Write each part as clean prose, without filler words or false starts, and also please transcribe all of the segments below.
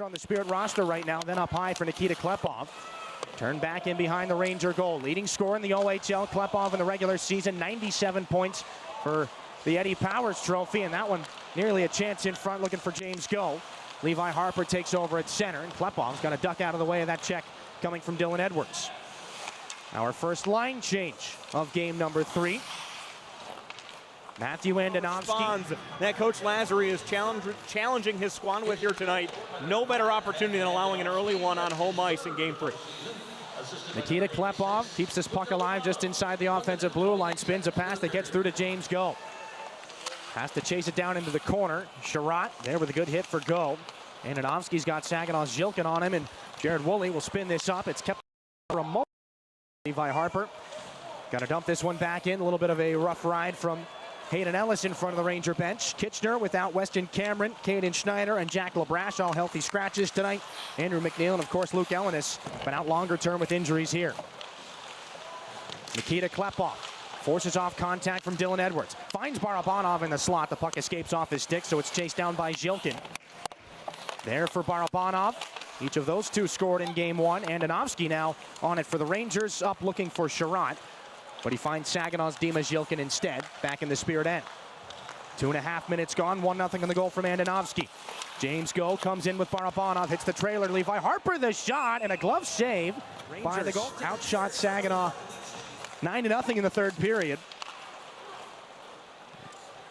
On the Spirit roster right now, then up high for Nikita Klepov. Turned back in behind the Ranger goal. Leading scorer in the OHL, Klepov in the regular season, 97 points for the Eddie Powers Trophy, and that one nearly a chance in front looking for James Go. Levi Harper takes over at center, and Klepov's got to duck out of the way of that check coming from Dylan Edwards. Our first line change of game number 3. Matthew Andonovsky. That Coach Lazary is challenging his squad with here tonight. No better opportunity than allowing an early one on home ice in game 3. Nikita Klepov keeps this puck alive just inside the offensive blue line. Spins a pass that gets through to James Go. Has to chase it down into the corner. Sherratt there with a good hit for Go. Andonovsky's got Saginaw's Zhilkin on him, and Jared Woolley will spin this up. It's kept for a moment. Levi Harper got to dump this one back in. A little bit of a rough ride from Hayden Ellis in front of the Ranger bench. Kitchener without Weston Cameron, Caden Schneider, and Jack LaBrache, all healthy scratches tonight. Andrew McNeil and, of course, Luke Ellenis, been out longer term with injuries here. Nikita Klepov forces off contact from Dylan Edwards. Finds Barabanov in the slot. The puck escapes off his stick, so it's chased down by Zhilkin. There for Barabanov. Each of those two scored in game 1. Andonovsky now on it for the Rangers, up looking for Sherratt. But he finds Saginaw's Dima Zhilkin instead, back in the Spirit end. 2.5 minutes gone, 1-0 on the goal from Andonovsky. James Go comes in with Barabanov, hits the trailer. Levi Harper the shot, and a glove save by the goal. Outshot Saginaw 9-0 in the third period.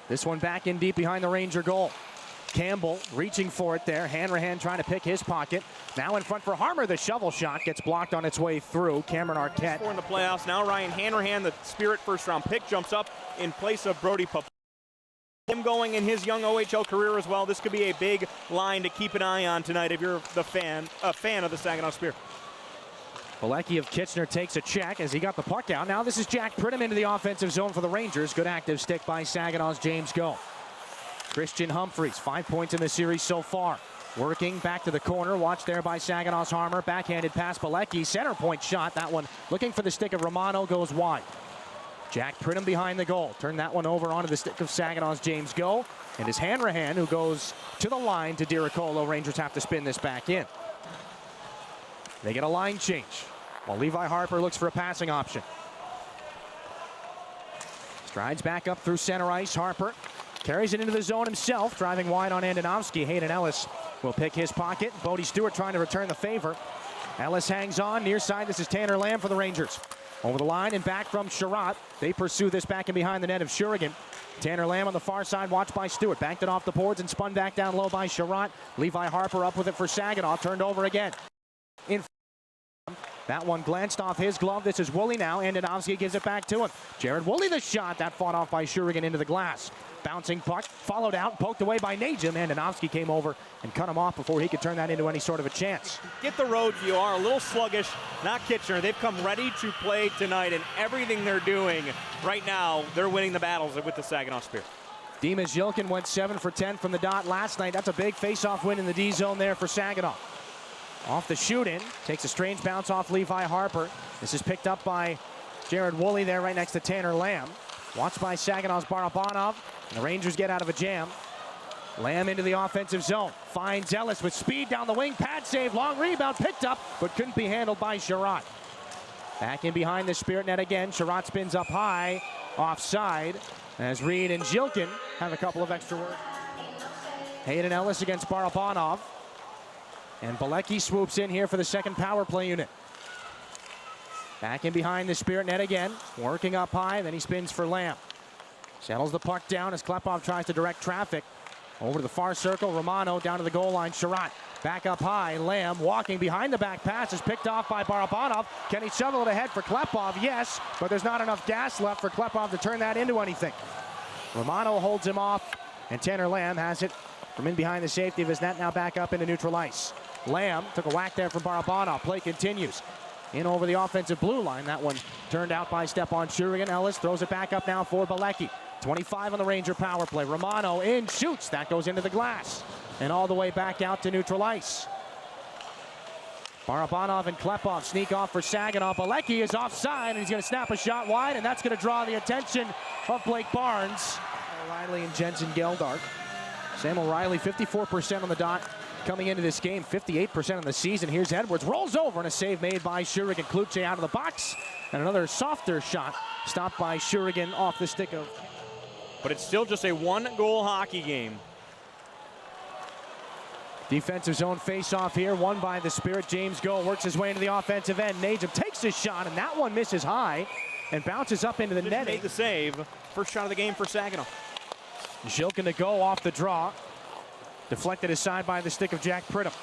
This one back in deep behind the Ranger goal. Campbell reaching for it there. Hanrahan trying to pick his pocket. Now in front for Harmer. The shovel shot gets blocked on its way through. Cameron Arquette. In the playoffs now, Ryan Hanrahan, the Spirit first-round pick, jumps up in place of Brody Pop. Him going in his young OHL career as well. This could be a big line to keep an eye on tonight if you're a fan of the Saginaw Spirit. Pilecki of Kitchener takes a check as he got the puck out. Now this is Jack Pridham into the offensive zone for the Rangers. Good active stick by Saginaw's James Go. Christian Humphreys, 5 points in the series so far. Working back to the corner, watched there by Saginaw's Harmer. Backhanded pass, Pilecki, center point shot. That one looking for the stick of Romano, goes wide. Jack Pridham behind the goal. Turned that one over onto the stick of Saginaw's James Go. And it's Hanrahan who goes to the line to Diricolo. Rangers have to spin this back in. They get a line change while Levi Harper looks for a passing option. Strides back up through center ice. Harper carries it into the zone himself, driving wide on Andonovsky. Hayden Ellis will pick his pocket. Bodie Stewart trying to return the favor. Ellis hangs on, near side. This is Tanner Lamb for the Rangers. Over the line and back from Sherratt. They pursue this back and behind the net of Shurigan. Tanner Lamb on the far side, watched by Stewart. Backed it off the boards and spun back down low by Sherratt. Levi Harper up with it for Saginaw. Turned over again. That one glanced off his glove. This is Woolley now. Andonovsky gives it back to him. Jared Woolley the shot. That fought off by Shurigan into the glass. Bouncing puck, followed out, poked away by Najim. Andonovsky came over and cut him off before he could turn that into any sort of a chance. Get the road, you are a little sluggish. Not Kitchener. They've come ready to play tonight, and everything they're doing right now, they're winning the battles with the Saginaw Spirit. Dima Zhilkin went 7 for 10 from the dot last night. That's a big face-off win in the D zone there for Saginaw. Off the shoot-in, takes a strange bounce off Levi Harper. This is picked up by Jared Woolley there right next to Tanner Lamb. Watched by Saginaw's Barabanov. And the Rangers get out of a jam. Lamb into the offensive zone. Finds Ellis with speed down the wing. Pad save, long rebound, picked up, but couldn't be handled by Sherratt. Back in behind the Spirit net again. Sherratt spins up high, offside, as Reed and Zhilkin have a couple of extra words. Hayden Ellis against Barabanov. And Pilecki swoops in here for the second power play unit. Back in behind the Spirit net again. Working up high, then he spins for Lamb. Settles the puck down as Klepov tries to direct traffic. Over to the far circle, Romano down to the goal line. Sherratt back up high. Lamb walking behind the back pass is picked off by Barabanov. Can he shovel it ahead for Klepov? Yes, but there's not enough gas left for Klepov to turn that into anything. Romano holds him off, and Tanner Lamb has it from in behind the safety of his net, now back up into neutral ice. Lamb took a whack there from Barabanov. Play continues. In over the offensive blue line. That one turned out by Stepan Shurigan. Ellis throws it back up now for Pilecki. 25 on the Ranger power play. Romano in, shoots. That goes into the glass. And all the way back out to neutral ice. Barabanov and Klepov sneak off for Saginaw. Pilecki is offside, and he's going to snap a shot wide, and that's going to draw the attention of Blake Barnes. O'Reilly and Jensen Geldart. Sam O'Reilly, 54% on the dot coming into this game, 58% of the season. Here's Edwards, rolls over, and a save made by Shurigan. Kluche out of the box, and another softer shot stopped by Shurigan off the stick of. But it's still just a one-goal hockey game. Defensive zone face-off here, won by the Spirit. James Go works his way into the offensive end. Najum takes his shot, and that one misses high and bounces up into the net. Made the save. First shot of the game for Saginaw. Zhilkin to go off the draw. Deflected aside by the stick of Jack Pridham.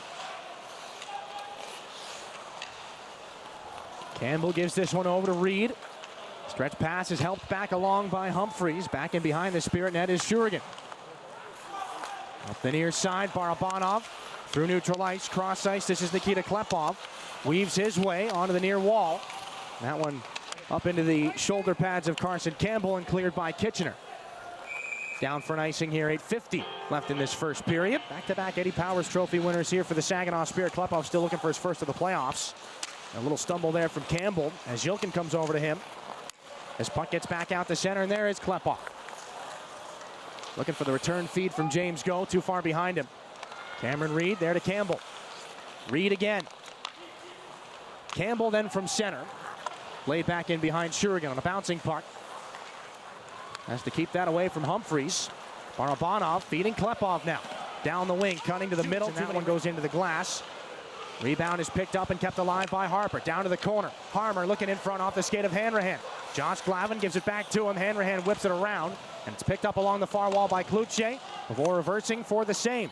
Campbell gives this one over to Reed. Stretch pass is helped back along by Humphreys. Back in behind the Spirit net is Shurigan. Up the near side, Barabanov through neutral ice, cross ice. This is Nikita Klepov. Weaves his way onto the near wall. That one up into the shoulder pads of Carson Campbell and cleared by Kitchener. Down for an icing here, 8:50 left in this first period. Back-to-back Eddie Powers Trophy winners here for the Saginaw Spirit. Klepov still looking for his first of the playoffs. A little stumble there from Campbell as Zhilkin comes over to him. As puck gets back out to center, and there is Klepov. Looking for the return feed from James Go, too far behind him. Cameron Reed there to Campbell. Reed again. Campbell then from center. Laid back in behind Shurigan on a bouncing puck. Has to keep that away from Humphreys. Barabanov feeding Klepov now. Down the wing, cutting to the middle. And that one goes into the glass. Rebound is picked up and kept alive by Harper. Down to the corner. Harmer looking in front off the skate of Hanrahan. Josh Glavin gives it back to him. Hanrahan whips it around. And it's picked up along the far wall by Kluche before reversing for the same.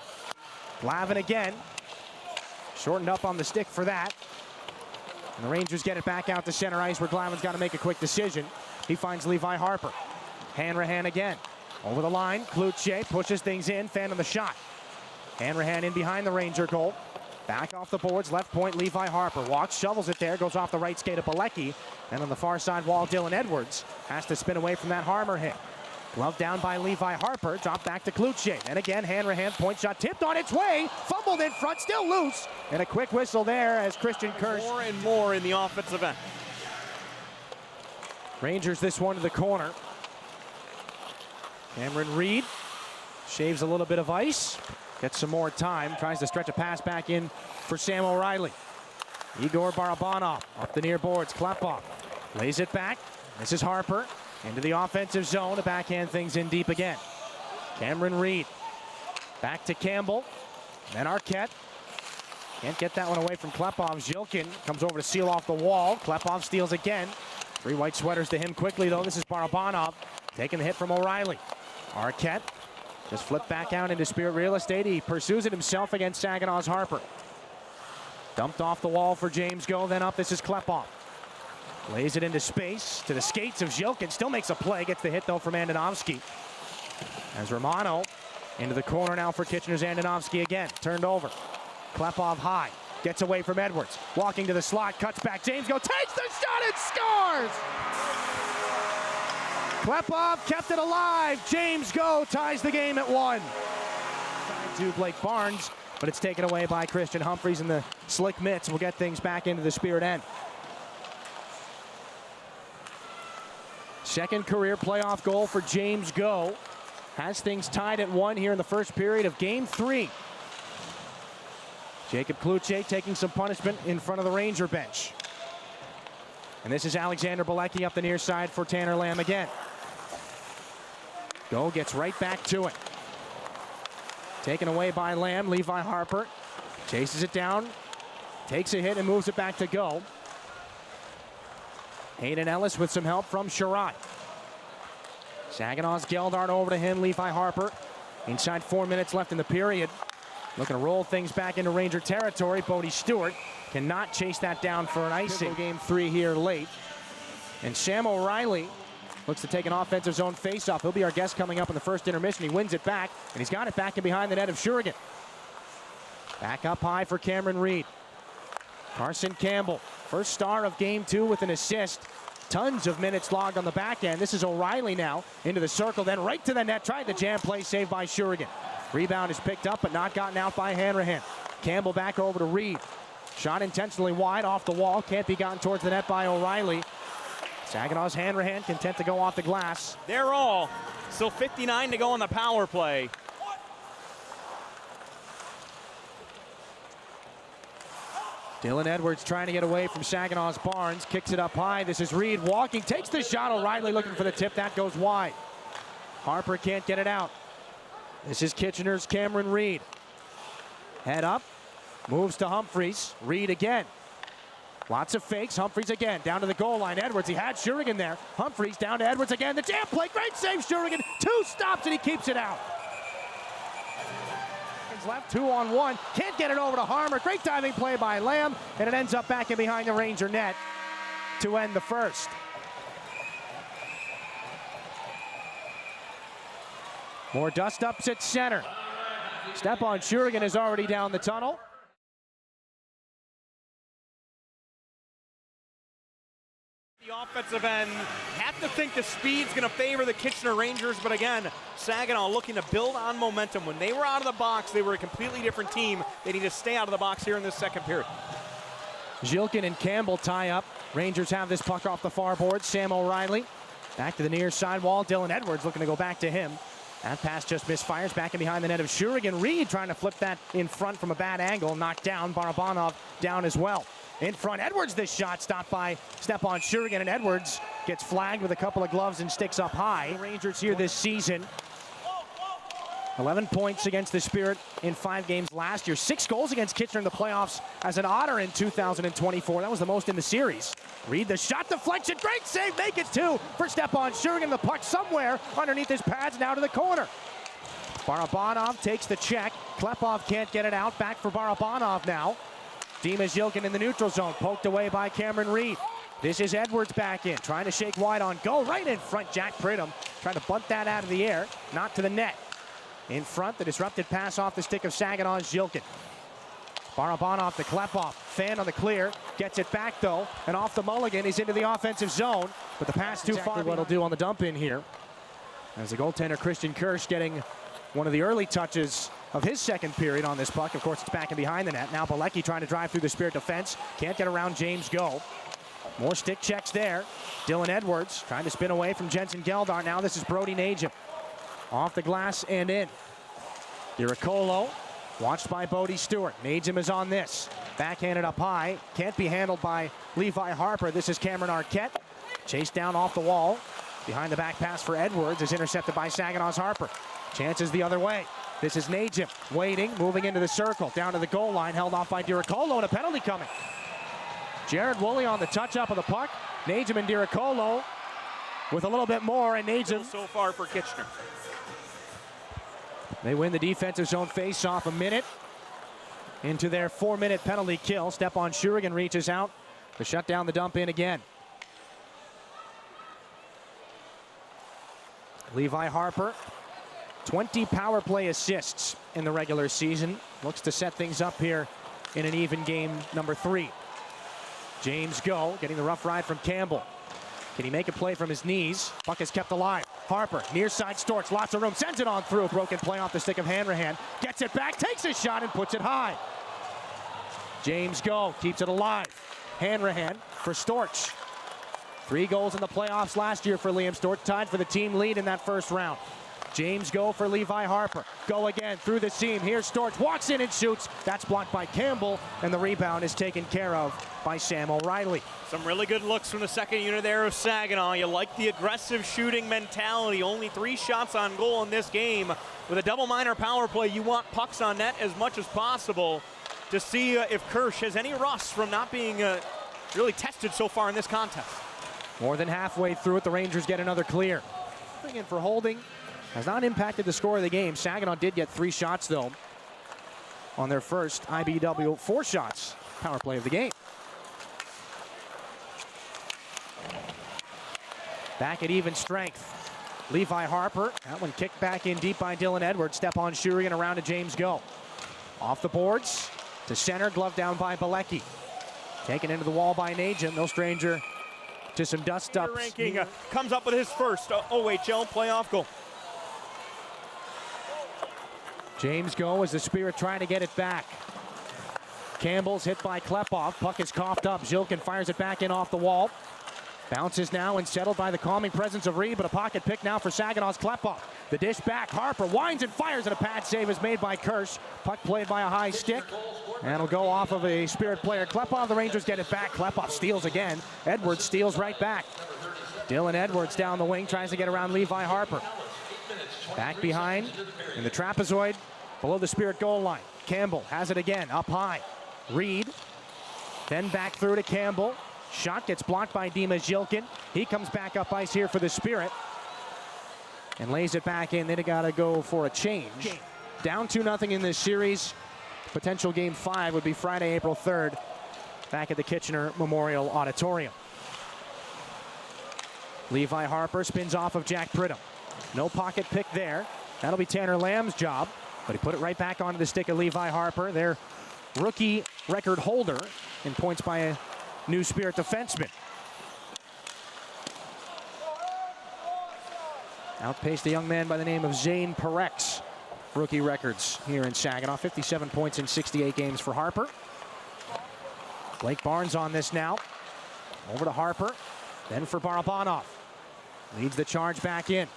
Glavin again. Shortened up on the stick for that. And the Rangers get it back out to center ice where Glavin's got to make a quick decision. He finds Levi Harper. Hanrahan again. Over the line. Kluche pushes things in. Fan on the shot. Hanrahan in behind the Ranger goal. Back off the boards, left point, Levi Harper. Walks, shovels it there, goes off the right skate of Bilecki. And on the far side wall, Dylan Edwards has to spin away from that Harmer hit. Glove down by Levi Harper, drop back to Kluche. Then again, Hanrahan, point shot tipped on its way. Fumbled in front, still loose. And a quick whistle there as Christian Kirsch. More and more in the offensive end. Rangers this one to the corner. Cameron Reed shaves a little bit of ice. Gets some more time, tries to stretch a pass back in for Sam O'Reilly. Igor Barabanov up the near boards, Klepov lays it back. This is Harper into the offensive zone to backhand things in deep again. Cameron Reed back to Campbell, then Arquette. Can't get that one away from Klepov. Zhilkin comes over to seal off the wall. Klepov steals again. 3 white sweaters to him quickly though. This is Barabanov taking the hit from O'Reilly. Arquette just flipped back out into Spirit real estate. He pursues it himself against Saginaw's Harper. Dumped off the wall for James Go, then up. This is Klepov. Lays it into space to the skates of Zhilkin. Still makes a play. Gets the hit though from Andonovski. As Romano into the corner now for Kitchener's Andonovski again. Turned over. Klepov high. Gets away from Edwards. Walking to the slot. Cuts back. James Go takes the shot and scores! Klepov kept it alive. James Go ties the game at 1. To Blake Barnes, but it's taken away by Christian Humphreys, and the slick mitts will get things back into the Spirit end. Second career playoff goal for James Go. Has things tied at 1 here in the first period of Game 3. Jacob Kluche taking some punishment in front of the Ranger bench. And this is Alexander Bilecki up the near side for Tanner Lamb again. Go gets right back to it. Taken away by Lamb. Levi Harper chases it down, takes a hit and moves it back to Go. Hayden Ellis with some help from Sherrod. Saginaw's Geldart over to him. Levi Harper inside 4 minutes left in the period. Looking to roll things back into Ranger territory. Bodie Stewart cannot chase that down for an icing. Game 3 here late. And Sam O'Reilly looks to take an offensive zone faceoff. He'll be our guest coming up in the first intermission. He wins it back, and he's got it back in behind the net of Shurigan. Back up high for Cameron Reed. Carson Campbell, first star of Game 2 with an assist. Tons of minutes logged on the back end. This is O'Reilly now into the circle, then right to the net. Tried the jam play, saved by Shurigan. Rebound is picked up, but not gotten out by Hanrahan. Campbell back over to Reed. Shot intentionally wide off the wall. Can't be gotten towards the net by O'Reilly. Saginaw's Hanrahan content to go off the glass. They're all. Still 59 to go on the power play. Dylan Edwards trying to get away from Saginaw's Barnes. Kicks it up high. This is Reed walking. Takes the shot. O'Reilly looking for the tip. That goes wide. Harper can't get it out. This is Kitchener's Cameron Reed. Head up. Moves to Humphries. Reed again. Lots of fakes. Humphries again. Down to the goal line. Edwards. He had Shurigan there. Humphries down to Edwards again. The jam play. Great save, Shurigan. 2 stops and he keeps it out. Left 2-on-1. Can't get it over to Harmer. Great diving play by Lamb. And it ends up back in behind the Ranger net to end the first. More dust-ups at center. Stepan Shurigan is already down the tunnel. The offensive end, have to think the speed's going to favor the Kitchener Rangers, but again, Saginaw looking to build on momentum. When they were out of the box, they were a completely different team. They need to stay out of the box here in this second period. Zilkin and Campbell tie up. Rangers have this puck off the far board. Sam O'Reilly back to the near side wall. Dylan Edwards looking to go back to him. That pass just misfires back in behind the net of Shurigan. Reed trying to flip that in front from a bad angle. Knocked down. Barabanov down as well. In front, Edwards this shot stopped by Stepan Shurigan, and Edwards gets flagged with a couple of gloves and sticks up high. Rangers here this season. 11 points against the Spirit in 5 games last year. 6 goals against Kitchener in the playoffs as an Otter in 2024. That was the most in the series. Reed the shot deflection. Great save. Make it 2 for Stepan Shurigan. The puck somewhere underneath his pads now to the corner. Barabanov takes the check. Klepov can't get it out. Back for Barabanov now. Dima Zilkin in the neutral zone, poked away by Cameron Reed. This is Edwards back in, trying to shake wide on goal. Right in front, Jack Pridham trying to bunt that out of the air, not to the net. In front, the disrupted pass off the stick of Saginaw Zilkin. Barabanov to Klepov, fan on the clear, gets it back though, and off the mulligan, he's into the offensive zone, but the pass too far. What he'll do on the dump in here, as the goaltender Christian Kirsch getting one of the early touches of his second period on this puck. Of course, it's back and behind the net. Now Bilecki trying to drive through the Spirit defense. Can't get around James Go. More stick checks there. Dylan Edwards trying to spin away from Jensen Geldar. Now this is Brody Najim. Off the glass and in. Diricolo watched by Bodie Stewart. Najim is on this. Backhanded up high. Can't be handled by Levi Harper. This is Cameron Arquette. Chased down off the wall. Behind the back pass for Edwards is intercepted by Saginaw's Harper. Chances the other way. This is Najim waiting, moving into the circle, down to the goal line, held off by Diricolo, and a penalty coming. Jared Woolley on the touch-up of the puck. Najim and Diricolo with a little bit more, and Najim so far for Kitchener. They win the defensive zone face-off a minute into their 4-minute penalty kill. Stepan Shurigan reaches out to shut down the dump in again. Levi Harper, 20 power play assists in the regular season. Looks to set things up here in an even game number 3. James Go getting the rough ride from Campbell. Can he make a play from his knees? Puck is kept alive. Harper, near side Storch, lots of room, sends it on through. Broken play off the stick of Hanrahan. Gets it back, takes a shot and puts it high. James Go keeps it alive. Hanrahan for Storch. 3 goals in the playoffs last year for Liam Storch, tied for the team lead in that first round. James Go for Levi Harper. Go again through the seam. Here's Storch, walks in and shoots. That's blocked by Campbell, and the rebound is taken care of by Sam O'Reilly. Some really good looks from the second unit there of Saginaw. You like the aggressive shooting mentality. Only 3 shots on goal in this game. With a double minor power play, you want pucks on net as much as possible to see if Kirsch has any rust from not being really tested so far in this contest. More than halfway through it, the Rangers get another clear. In for holding has not impacted the score of the game. Saginaw did get 3 shots, though, on their first IBW 4 shots power play of the game. Back at even strength. Levi Harper, that one kicked back in deep by Dylan Edwards. Stepan Shurigan around to James Go. Off the boards to center, glove down by Bilecki. Taken into the wall by Najim, no stranger to some dust-ups. Ranking comes up with his first OHL playoff goal. James Go as the Spirit trying to get it back. Campbell's hit by Klepov. Puck is coughed up. Zilkin fires it back in off the wall. Bounces now and settled by the calming presence of Reed, but a pocket pick now for Saginaw's Klepov. The dish back, Harper winds and fires, and a pad save is made by Kirsch. Puck played by a high stick, and it'll go off of a Spirit player. Klepov, the Rangers get it back. Klepov steals again. Edwards steals right back. Dylan Edwards down the wing, tries to get around Levi Harper. Back behind in the trapezoid, below the Spirit goal line. Campbell has it again, up high. Reed, then back through to Campbell. Shot gets blocked by Dima Zhilkin. He comes back up ice here for the Spirit and lays it back in. They got to go for a change. Down 2-0 in this series. Potential game 5 would be Friday, April 3rd, back at the Kitchener Memorial Auditorium. Levi Harper spins off of Jack Pridham. No pocket pick there. That'll be Tanner Lamb's job, but he put it right back onto the stick of Levi Harper, their rookie record holder in points by a new Spirit defenseman. Outpaced a young man by the name of Zane Parek's rookie records here in Saginaw. 57 points in 68 games for Harper. Blake Barnes on this now. Over to Harper, then for Barabanov. Leads the charge back in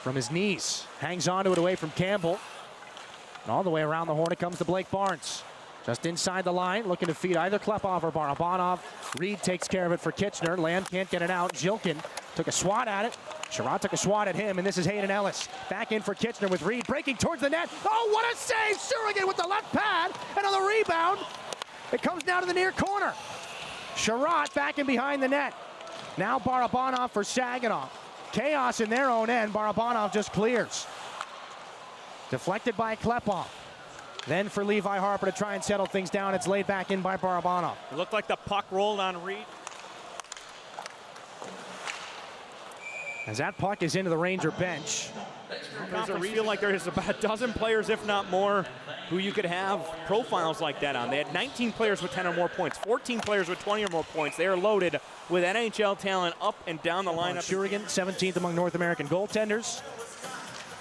from his knees. Hangs onto it away from Campbell. And all the way around the horn it comes to Blake Barnes. Just inside the line, looking to feed either Klepov or Barabanov. Reed takes care of it for Kitchener. Lamb can't get it out. Zhilkin took a swat at it. Sherrod took a swat at him, and this is Hayden Ellis. Back in for Kitchener with Reed breaking towards the net. Oh, what a save! Surrigan with the left pad, and on the rebound, it comes down to the near corner. Sherrod back in behind the net. Now Barabanov for Saginaw. Chaos in their own end. Barabanov just clears. Deflected by Klepov. Then for Levi Harper to try and settle things down. It's laid back in by Barabanov. It looked like the puck rolled on Reed. As that puck is into the Ranger bench. I feel like there's about a dozen players, if not more, who you could have profiles like that on. They had 19 players with 10 or more points, 14 players with 20 or more points. They are loaded with NHL talent up and down the lineup. Surrigan, 17th among North American goaltenders.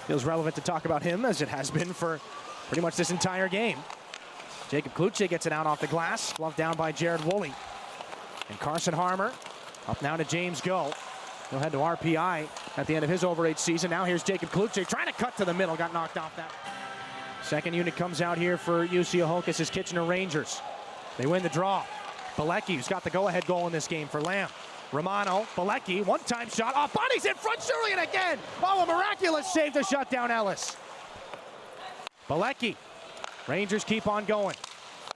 Feels relevant to talk about him, as it has been for pretty much this entire game. Jacob Kluche gets it out off the glass, gloved down by Jared Woolley. And Carson Harmer up now to James Go. He'll head to RPI at the end of his overage season. Now here's Jacob Kluche trying to cut to the middle, got knocked off that. Second unit comes out here for UC Ahokas' Kitchener Rangers. They win the draw. Bilecki, who's got the go-ahead goal in this game for Lamb. Romano, Bilecki, one-time shot, off bodies in front, Surrigan again! Oh, a miraculous save to shut down Ellis. Bilecki, Rangers keep on going.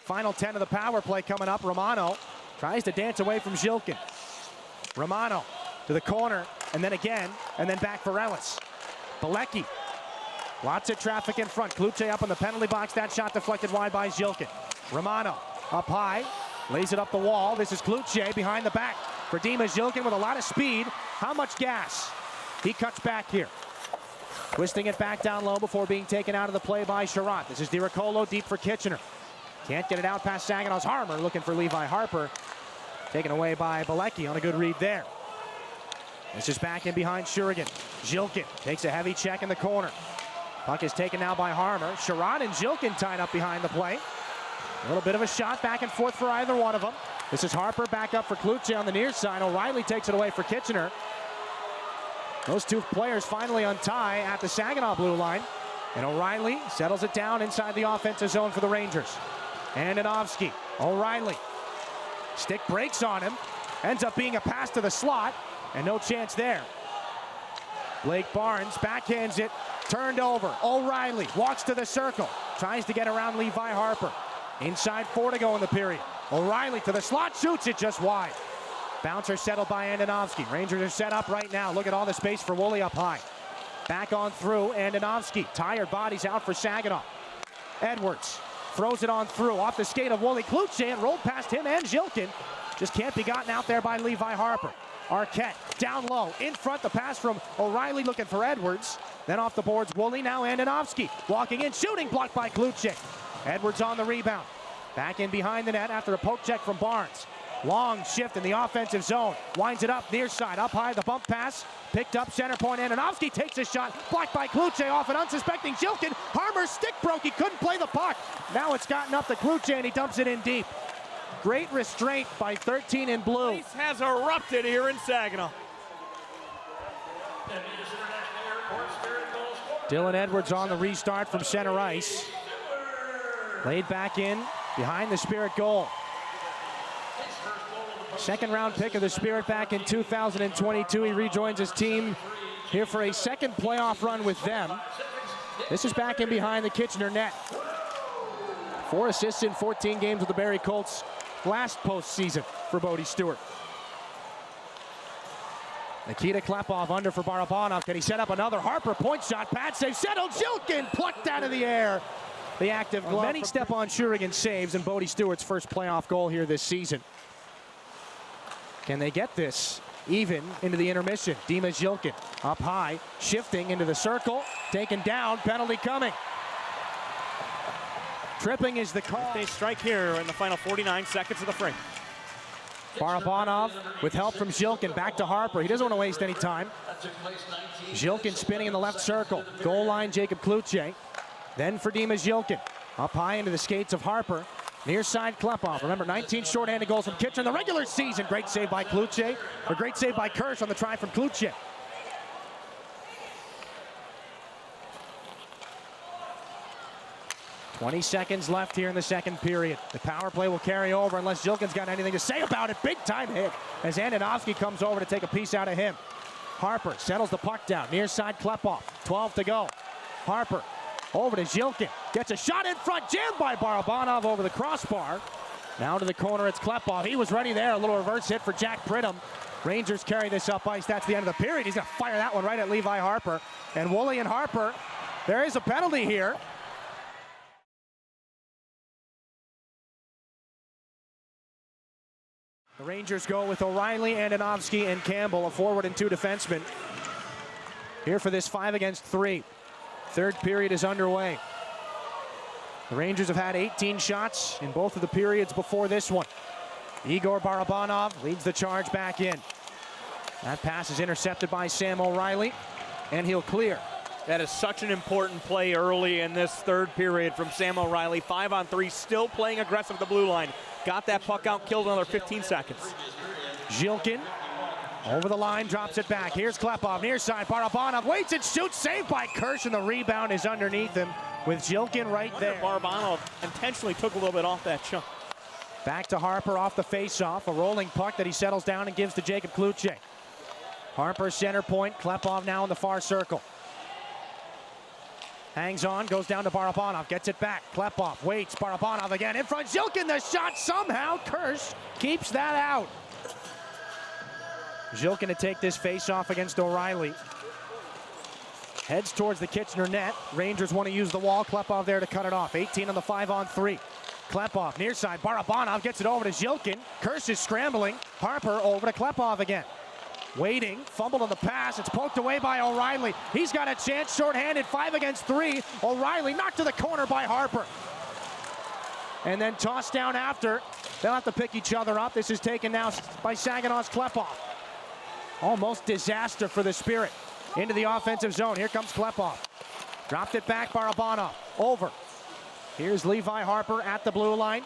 Final 10 of the power play coming up. Romano tries to dance away from Zhilkin. Romano to the corner, and then again, and then back for Ellis. Bilecki, lots of traffic in front. Kluche up on the penalty box. That shot deflected wide by Zhilkin. Romano up high, lays it up the wall. This is Kluche behind the back for Dima Zhilkin with a lot of speed. How much gas? He cuts back here. Twisting it back down low before being taken out of the play by Sherrod. This is DiRiccolo deep for Kitchener. Can't get it out past Saginaw's Harmer, looking for Levi Harper. Taken away by Bilecki on a good read there. This is back in behind Surrigan. Zhilkin takes a heavy check in the corner. Puck is taken now by Harmer. Sherrod and Zhilkin tied up behind the play. A little bit of a shot back and forth for either one of them. This is Harper back up for Kluche on the near side. O'Reilly takes it away for Kitchener. Those two players finally untie at the Saginaw blue line. And O'Reilly settles it down inside the offensive zone for the Rangers. Andonovski, O'Reilly. Stick breaks on him. Ends up being a pass to the slot. And no chance there. Blake Barnes backhands it. Turned over. O'Reilly walks to the circle. Tries to get around Levi Harper. Inside 4 to go in the period. O'Reilly to the slot. Shoots it just wide. Bouncer settled by Andonovski. Rangers are set up right now. Look at all the space for Woolley up high. Back on through. Andonovski. Tired bodies out for Saginaw. Edwards throws it on through. Off the skate of Woolley. Kluche and rolled past him and Zhilkin. Just can't be gotten out there by Levi Harper. Arquette down low. In front, the pass from O'Reilly looking for Edwards. Then off the boards, Woolley. Now Andonovski. Walking in, shooting, blocked by Kluche. Edwards on the rebound. Back in behind the net after a poke check from Barnes. Long shift in the offensive zone. Winds it up near side. Up high, the bump pass. Picked up center point. Andonovski takes a shot. Blocked by Kluche off an unsuspecting Zhilkin. Harmer's stick broke. He couldn't play the puck. Now it's gotten up to Kluche and he dumps it in deep. Great restraint by 13 in blue. Ice has erupted here in Saginaw. Dylan Edwards on the restart from center ice. Laid back in behind the Spirit goal. Second round pick of the Spirit back in 2022. He rejoins his team here for a second playoff run with them. This is back in behind the Kitchener net. 4 assists in 14 games with the Barrie Colts last postseason for Bodie Stewart. Nikita Klepov under for Barabanov. Can he set up another? Harper point shot. Pad save. Settled. Zhilkin plucked out of the air. The active glove. Many Stepan Shurigan saves and Bodie Stewart's first playoff goal here this season. Can they get this even into the intermission? Dima Zhilkin up high, shifting into the circle, taken down, penalty coming. Tripping is the call. They strike here in the final 49 seconds of the frame. Barabanov with help from Zhilkin, back to Harper. He doesn't want to waste any time. Zhilkin spinning in the left circle. Goal line, Jacob Kluche. Then for Dima Zhilkin. Up high into the skates of Harper. Near side Klepov. Remember, 19 shorthanded goals from Kitchener in the regular season. Great save by Kluche. A great save by Kirsch on the try from Kluche. "20 seconds left here in the second period. The power play will carry over unless Zhilkin's got anything to say about it. Big time hit as Andonovski comes over to take a piece out of him. Harper settles the puck down. Near side Klepov. 12 to go. Harper over to Zhilkin. Gets a shot in front. Jammed by Barabanov over the crossbar. Now to the corner. It's Klepov. He was ready there. A little reverse hit for Jack Pridham. Rangers carry this up ice. That's the end of the period. He's going to fire that one right at Levi Harper. And Woolley and Harper. There is a penalty here. The Rangers go with O'Reilly, Andonovski, and Campbell, a forward and 2 defensemen. Here for this 5 against 3. Third period is underway. The Rangers have had 18 shots in both of the periods before this one. Igor Barabanov leads the charge back in. That pass is intercepted by Sam O'Reilly, and he'll clear. That is such an important play early in this third period from Sam O'Reilly. 5 on 3, still playing aggressive at the blue line. Got that puck out, killed another 15 seconds. Zhilkin over the line, drops it back. Here's Klepov, near side. Barabanov waits and shoots, saved by Kirsch, and the rebound is underneath him with Zhilkin right there. Barabanov intentionally took a little bit off that chunk. Back to Harper off the face-off. A rolling puck that he settles down and gives to Jacob Kluche. Harper center point. Klepov now in the far circle. Hangs on, goes down to Barabanov, gets it back. Klepov waits, Barabanov again in front. Zhilkin, the shot somehow. Kirsch keeps that out. Zhilkin to take this face-off against O'Reilly. Heads towards the Kitchener net. Rangers want to use the wall. Klepov there to cut it off. 18 on the 5 on 3. Klepov near side. Barabanov gets it over to Zhilkin. Kirsch is scrambling. Harper over to Klepov again. Waiting, fumbled on the pass. It's poked away by O'Reilly. He's got a chance, shorthanded, 5 against 3. O'Reilly knocked to the corner by Harper. And then tossed down after. They'll have to pick each other up. This is taken now by Saginaw's Klepov. Almost disaster for the Spirit. Into the offensive zone. Here comes Klepov. Dropped it back, Barabanov. Over. Here's Levi Harper at the blue line.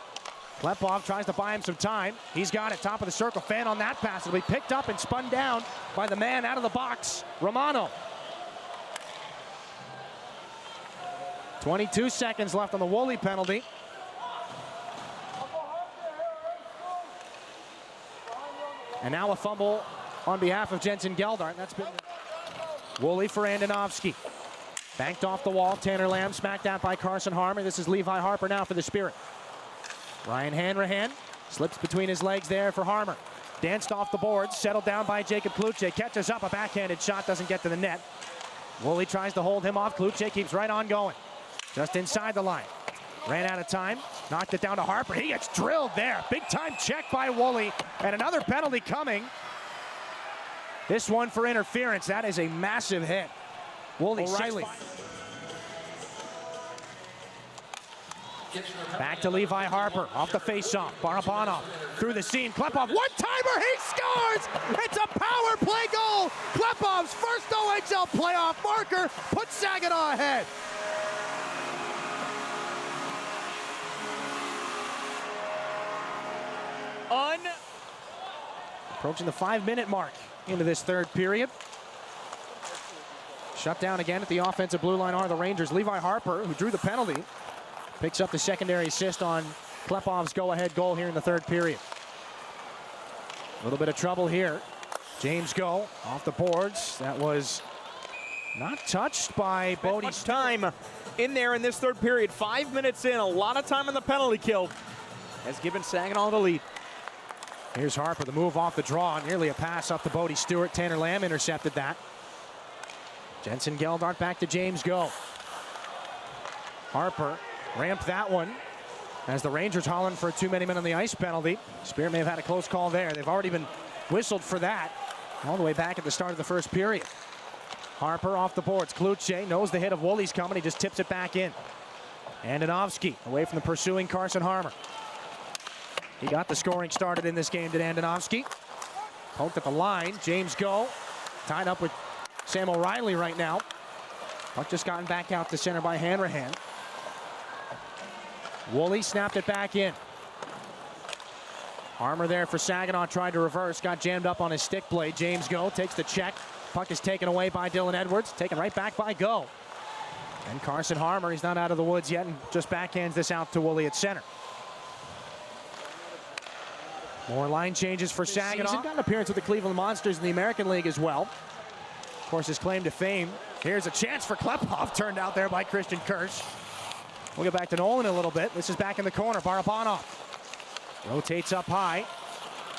Klepov tries to buy him some time. He's got it, top of the circle. Fan on that pass. It'll be picked up and spun down by the man out of the box, Romano. 22 seconds left on the Woolley penalty. And now a fumble on behalf of Jensen Geldart. That's been Woolley for Andonovski. Banked off the wall. Tanner Lamb smacked out by Carson Harmer. This is Levi Harper now for the Spirit. Ryan Hanrahan slips between his legs there for Harmer. Danced off the boards, settled down by Jacob Kluche. Catches up, a backhanded shot, doesn't get to the net. Woolley tries to hold him off. Kluche keeps right on going. Just inside the line. Ran out of time, knocked it down to Harper. He gets drilled there. Big time check by Woolley, and another penalty coming. This one for interference. That is a massive hit. Woolley, O'Reilly. Back to Levi Harper, off the face-off. Barabanov through the seam. Klepov, one-timer, he scores! It's a power play goal! Klepov's first OHL playoff marker puts Saginaw ahead. Approaching the 5-minute mark into this third period. Shut down again at the offensive blue line are the Rangers. Levi Harper, who drew the penalty, picks up the secondary assist on Klepov's go-ahead goal here in the third period. A little bit of trouble here. James Go off the boards. That was not touched by Bodie. Much time in there in this third period. 5 minutes in, a lot of time on the penalty kill has given Saginaw the lead. Here's Harper, the move off the draw. Nearly a pass up to Bodie Stewart. Tanner Lamb intercepted that. Jensen Geldart back to James Go. Harper ramped that one as the Rangers hauling for a too many men on the ice penalty. Spirit may have had a close call there. They've already been whistled for that all the way back at the start of the first period. Harper off the boards. Kluche knows the hit of Woolley's coming. He just tips it back in. Andonovski away from the pursuing Carson Harmer. He got the scoring started in this game, did Andonovski. Poked at the line. James Go tied up with Sam O'Reilly right now. Puck just gotten back out to center by Hanrahan. Woolley snapped it back in. Harmer there for Saginaw, tried to reverse, got jammed up on his stick blade. James Go takes the check. Puck is taken away by Dylan Edwards, taken right back by Go. And Carson Harmer, he's not out of the woods yet, and just backhands this out to Woolley at center. More line changes for Saginaw. He's got an appearance with the Cleveland Monsters in the American League as well. Of course, his claim to fame. Here's a chance for Klepov, turned out there by Christian Kirsch. We'll get back to Nolan in a little bit. This is back in the corner. Barabanov rotates up high,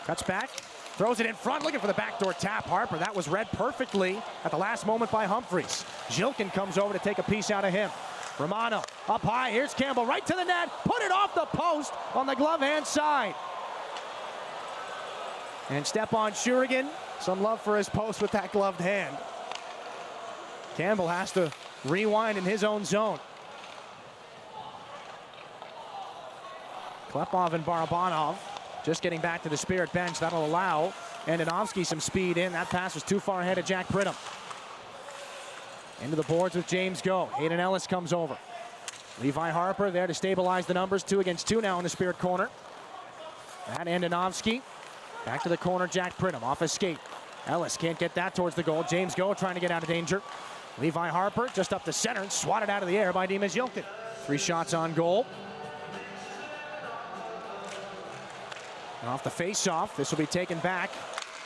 cuts back, throws it in front, looking for the backdoor tap. Harper, that was read perfectly at the last moment by Humphreys. Zhilkin comes over to take a piece out of him. Romano up high. Here's Campbell right to the net. Put it off the post on the glove hand side. And Stepan Shurigan, some love for his post with that gloved hand. Campbell has to rewind in his own zone. Klepov and Barabanov just getting back to the Spirit bench. That'll allow Andonovski some speed in. That pass was too far ahead of Jack Pridham. Into the boards with James Go. Hayden Ellis comes over. Levi Harper there to stabilize the numbers. 2 against 2 now in the Spirit corner. That Andonovski. Back to the corner, Jack Pridham off his skate. Ellis can't get that towards the goal. James Go trying to get out of danger. Levi Harper just up the center and swatted out of the air by Dimas Zhilkin. 3 shots on goal. And off the face-off, this will be taken back.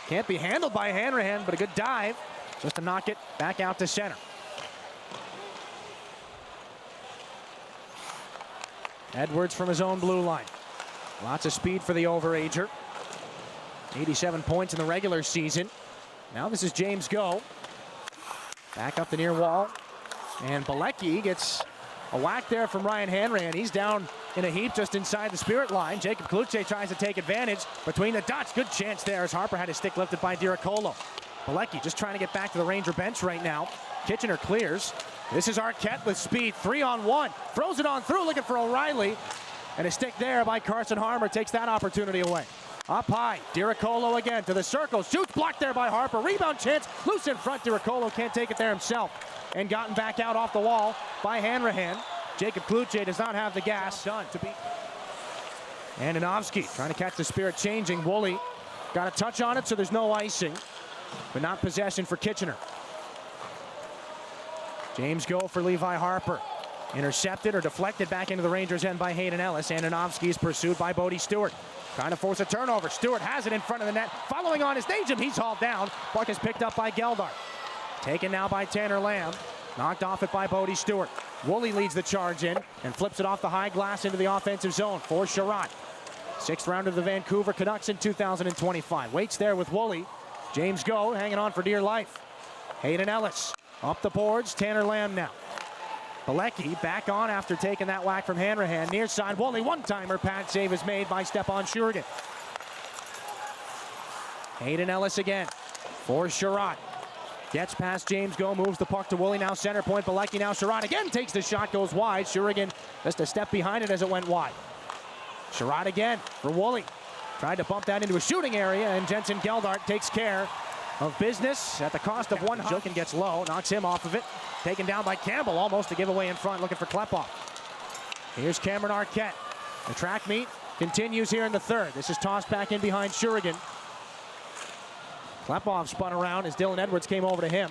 Can't be handled by Hanrahan, but a good dive just to knock it back out to center. Edwards from his own blue line. Lots of speed for the overager. 87 points in the regular season. Now this is James Go. Back up the near wall. And Bilecki gets a whack there from Ryan Hanrahan. He's down in a heap just inside the Spirit line. Jacob Kluche tries to take advantage between the dots. Good chance there as Harper had his stick lifted by Diracolo. Bilecki just trying to get back to the Ranger bench right now. Kitchener clears. This is Arquette with speed. 3-on-1. Throws it on through, looking for O'Reilly. And a stick there by Carson Harmer takes that opportunity away. Up high, Diracolo again to the circle. Shoots, blocked there by Harper. Rebound chance, loose in front. Diracolo can't take it there himself. And gotten back out off the wall by Hanrahan. Jacob Kluche does not have the gas. Done to beat. Andonovski trying to catch the Spirit changing. Woolley got a touch on it, so there's no icing. But not possession for Kitchener. James Go for Levi Harper. Intercepted or deflected back into the Rangers' end by Hayden Ellis. Andonovski is pursued by Bodie Stewart. Trying to force a turnover. Stewart has it in front of the net. Following on his Najum, he's hauled down. Puck is picked up by Geldart. Taken now by Tanner Lamb. Knocked off it by Bodie Stewart. Woolley leads the charge in and flips it off the high glass into the offensive zone for Sherratt. 6th round of the Vancouver Canucks in 2025. Waits there with Woolley. James Go hanging on for dear life. Hayden Ellis up the boards. Tanner Lamb now. Bilecki back on after taking that whack from Hanrahan. Near side, Woolley one-timer. Pad save is made by Stepan Shurigan. Hayden Ellis again for Sherratt. Gets past James Go, moves the puck to Woolley. Now center point, Bilecki now Sherratt again takes the shot, goes wide. Shurigan just a step behind it as it went wide. Sherratt again for Woolley. Tried to bump that into a shooting area, and Jensen Geldart takes care of business at the cost of one. Zhilkin gets low, knocks him off of it. Taken down by Campbell, almost a giveaway in front, looking for Klepov. Here's Cameron Arquette. The track meet continues here in the third. This is tossed back in behind Shurigan. Klepov spun around as Dylan Edwards came over to him.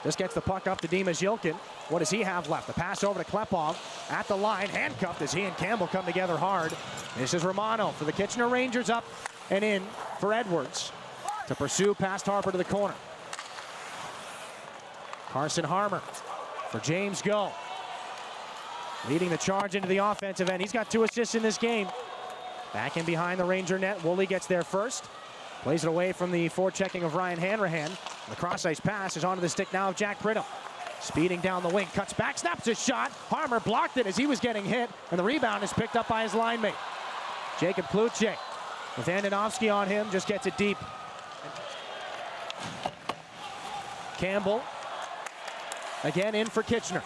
Just gets the puck up to Dimas Yilkin. What does he have left? The pass over to Klepov at the line, handcuffed as he and Campbell come together hard. This is Romano for the Kitchener Rangers, up and in for Edwards to pursue past Harper to the corner. Carson Harmer for James Go. Leading the charge into the offensive end. He's got 2 assists in this game. Back in behind the Ranger net. Woolley gets there first. Plays it away from the forechecking of Ryan Hanrahan. The cross-ice pass is onto the stick now of Jack Pridham. Speeding down the wing, cuts back, snaps his shot. Harmer blocked it as he was getting hit, and the rebound is picked up by his line mate. Jacob Kluche with Andonovsky on him, just gets it deep. Campbell again in for Kitchener.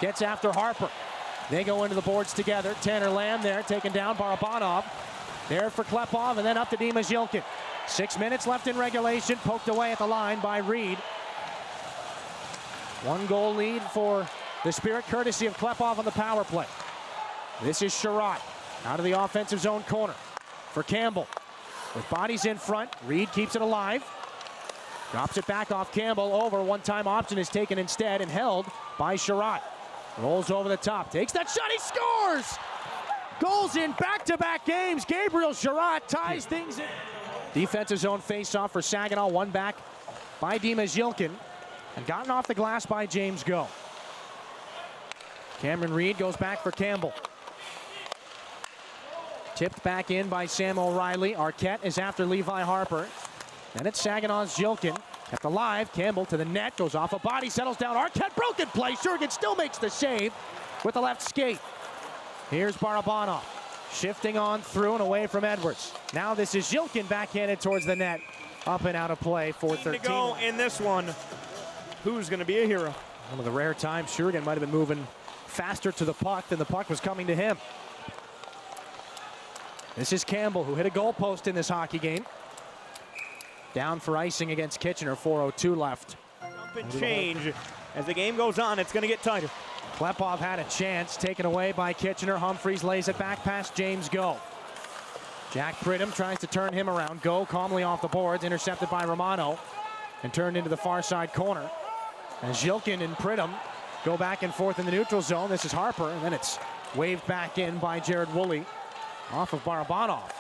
Gets after Harper. They go into the boards together. Tanner Lamb there, taken down. Barabanov there for Klepov, and then up to Dimas Yilkin. 6 minutes left in regulation, poked away at the line by Reed. 1-goal lead for the Spirit, courtesy of Klepov on the power play. This is Sherratt out of the offensive zone corner for Campbell. With bodies in front, Reed keeps it alive. Drops it back off Campbell over. One-time option is taken instead and held by Sherratt. Rolls over the top, takes that shot, he scores! Goals in back-to-back games. Gabriel Sherratt ties things in. Defensive zone face-off for Saginaw, one back by Dimas Yilkin, and gotten off the glass by James Go. Cameron Reed goes back for Campbell. Tipped back in by Sam O'Reilly. Arquette is after Levi Harper. Then it's Saginaw's Yilkin. Kept alive. Campbell to the net. Goes off a body. Settles down. Arquette broken play. Shurigan still makes the save with the left skate. Here's Barabanov. Shifting on through and away from Edwards. Now this is Yilkin backhanded towards the net. Up and out of play for 13. To go in this one. Who's going to be a hero? One of the rare times Shurigan might have been moving faster to the puck than the puck was coming to him. This is Campbell, who hit a goalpost in this hockey game. Down for icing against Kitchener, 4:02 left. Jump and change. As the game goes on, it's going to get tighter. Klepov had a chance, taken away by Kitchener. Humphreys lays it back past James Go. Jack Pridham tries to turn him around. Go calmly off the boards, intercepted by Romano, and turned into the far side corner. As Yilkin and Pridham go back and forth in the neutral zone. This is Harper, and then it's waved back in by Jared Woolley off of Barabanov.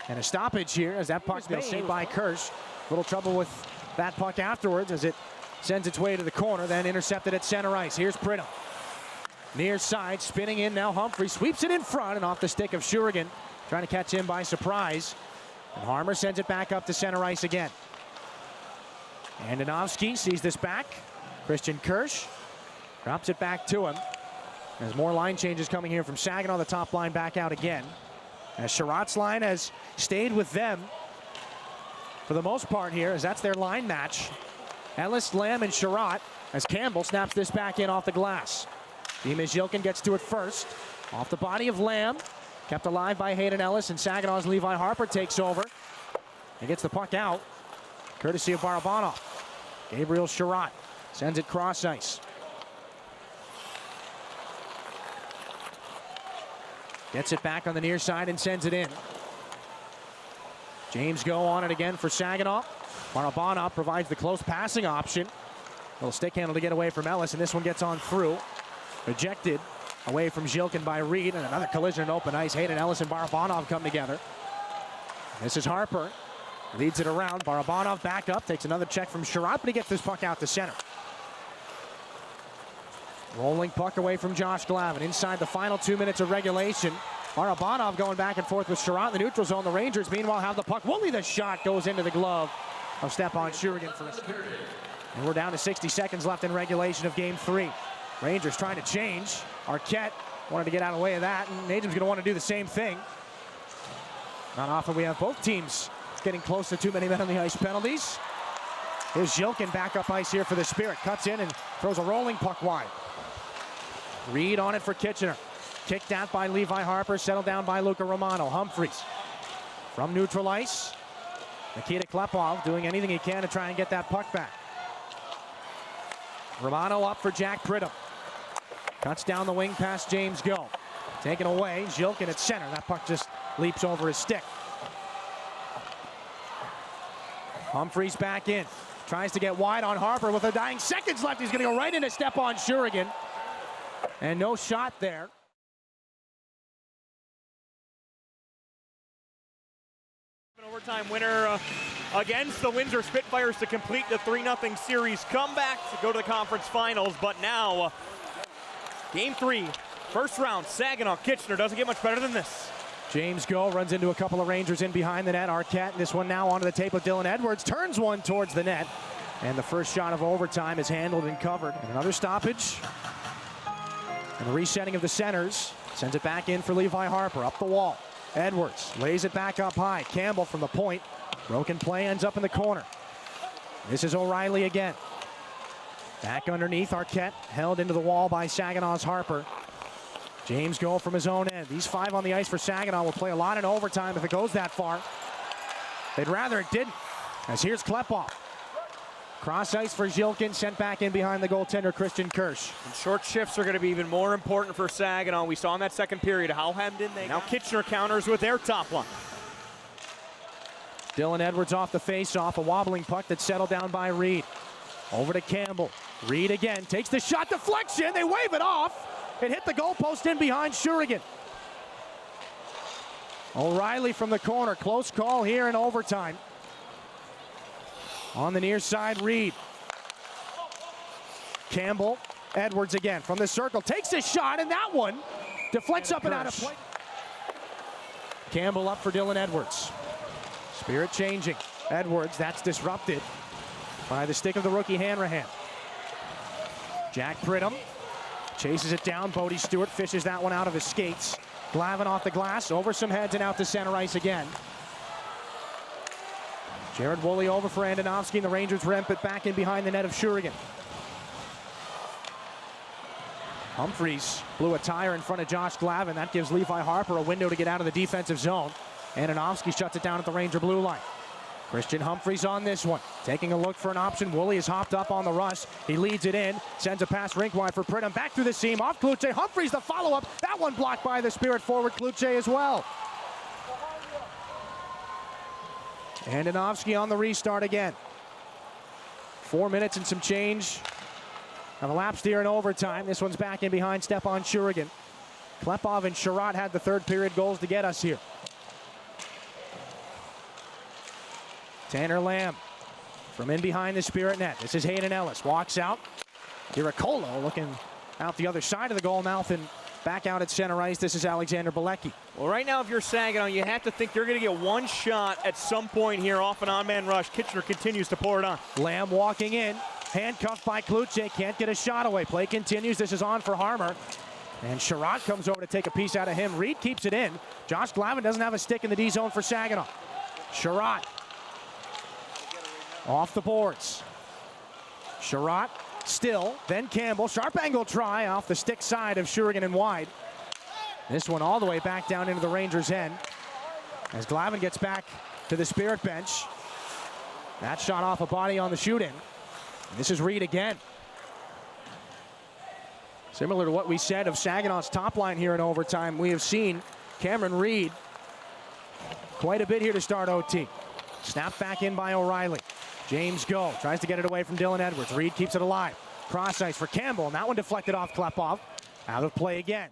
And a stoppage here as that puck is saved by Kirsch. Little trouble with that puck afterwards as it sends its way to the corner, then intercepted at center ice. Here's Pridham. Near side, spinning in now Humphrey, sweeps it in front and off the stick of Shurigan, trying to catch him by surprise. And Harmer sends it back up to center ice again. Andonovsky sees this back. Christian Kirsch drops it back to him. There's more line changes coming here from Saginaw, the top line back out again. As Sherratt's line has stayed with them for the most part here, as that's their line match. Ellis, Lamb, and Sherratt as Campbell snaps this back in off the glass. Dimas Yilkin gets to it first. Off the body of Lamb. Kept alive by Hayden Ellis, and Saginaw's Levi Harper takes over. And gets the puck out, courtesy of Barabanov. Gabriel Sherratt sends it cross ice. Gets it back on the near side and sends it in. James Go on it again for Saginaw. Barabanov provides the close passing option. Little stick handle to get away from Ellis, and this one gets on through. Rejected away from Yilkin by Reed, and another collision in open ice. Hayden Ellis and Barabanov come together. This is Harper. Leads it around. Barabanov back up, takes another check from Sherratt, but he gets this puck out to center. Rolling puck away from Josh Glavin inside the final 2 minutes of regulation. Barabanov going back and forth with Sherratt in the neutral zone. The Rangers meanwhile have the puck. Woolley, the shot goes into the glove of Stepan Shurigan for a spirit. And we're down to 60 seconds left in regulation of game 3. Rangers trying to change. Arquette wanted to get out of the way of that, and Najim's going to want to do the same thing. Not often we have both teams getting close to too many men on the ice penalties. Here's Yilkin back up ice here for the Spirit. Cuts in and throws a rolling puck wide. Reed on it for Kitchener. Kicked out by Levi Harper, settled down by Luca Romano. Humphreys from neutral ice. Nikita Klepov doing anything he can to try and get that puck back. Romano up for Jack Pridham. Cuts down the wing past James Go. Taken away, Zhilkin at center. That puck just leaps over his stick. Humphries back in. Tries to get wide on Harper with a dying seconds left. He's going to go right into Stepan Shurigan. And no shot there. An overtime winner against the Windsor Spitfires to complete the 3-0 series comeback to go to the conference finals. But now, game 3, first round, Saginaw, Kitchener. Doesn't get much better than this. James Go runs into a couple of Rangers in behind the net. Arquette, this one now onto the tape of Dylan Edwards. Turns one towards the net. And the first shot of overtime is handled and covered. And another stoppage. And the resetting of the centers. Sends it back in for Levi Harper. Up the wall. Edwards lays it back up high. Campbell from the point. Broken play ends up in the corner. This is O'Reilly again. Back underneath. Arquette held into the wall by Saginaw's Harper. James Go from his own end. These 5 on the ice for Saginaw will play a lot in overtime if it goes that far. They'd rather it didn't. As here's Klepov. Cross ice for Zhilkin, sent back in behind the goaltender Christian Kirsch. And short shifts are going to be even more important for Saginaw. We saw in that second period how hemmed in they got. Now Kitchener counters with their top line. Dylan Edwards off the face-off, a wobbling puck that's settled down by Reed. Over to Campbell. Reed again, takes the shot, deflection, they wave it off. It hit the goalpost in behind Shurigan. O'Reilly from the corner, close call here in overtime. On the near side, Reed. Campbell, Edwards again from the circle, takes a shot, and that one deflects up and out of play. Campbell up for Dylan Edwards. Spirit changing. Edwards, that's disrupted by the stick of the rookie Hanrahan. Jack Pridham chases it down. Bodie Stewart fishes that one out of his skates. Glavin off the glass, over some heads and out to center ice again. Jared Woolley over for Andonovski, and the Rangers ramp it back in behind the net of Shurigan. Humphries blew a tire in front of Josh Glavin. That gives Levi Harper a window to get out of the defensive zone. Andonovski shuts it down at the Ranger blue line. Christian Humphries on this one. Taking a look for an option. Woolley is hopped up on the rush. He leads it in. Sends a pass rink wide for Pridham. Back through the seam. Off Kluche. Humphries the follow-up. That one blocked by the Spirit forward Kluche as well. Andonovski on the restart again. 4 minutes and some change have elapsed here in overtime. This one's back in behind Stepan Shurigan. Klepov and Sherratt had the third period goals to get us here. Tanner Lamb from in behind the Spirit net. This is Hayden Ellis. Walks out. Iricolo looking out the other side of the goal mouth and back out at center ice. This is Alexander Bilecki. Well, right now, if you're Saginaw, you have to think you're going to get one shot at some point here off an on-man rush. Kitchener continues to pour it on. Lamb walking in. Handcuffed by Kluche. Can't get a shot away. Play continues. This is on for Harmer. And Sherratt comes over to take a piece out of him. Reed keeps it in. Josh Glavin doesn't have a stick in the D zone for Saginaw. Sherratt off the boards. Sherratt still, then Campbell. Sharp angle try off the stick side of Shurigan and wide. This one all the way back down into the Rangers' end. As Glavin gets back to the Spirit bench. That shot off a body on the shoot-in. This is Reed again. Similar to what we said of Saginaw's top line here in overtime, we have seen Cameron Reed quite a bit here to start OT. Snapped back in by O'Reilly. James Go tries to get it away from Dylan Edwards. Reed keeps it alive. Cross ice for Campbell, and that one deflected off Klepov. Out of play again.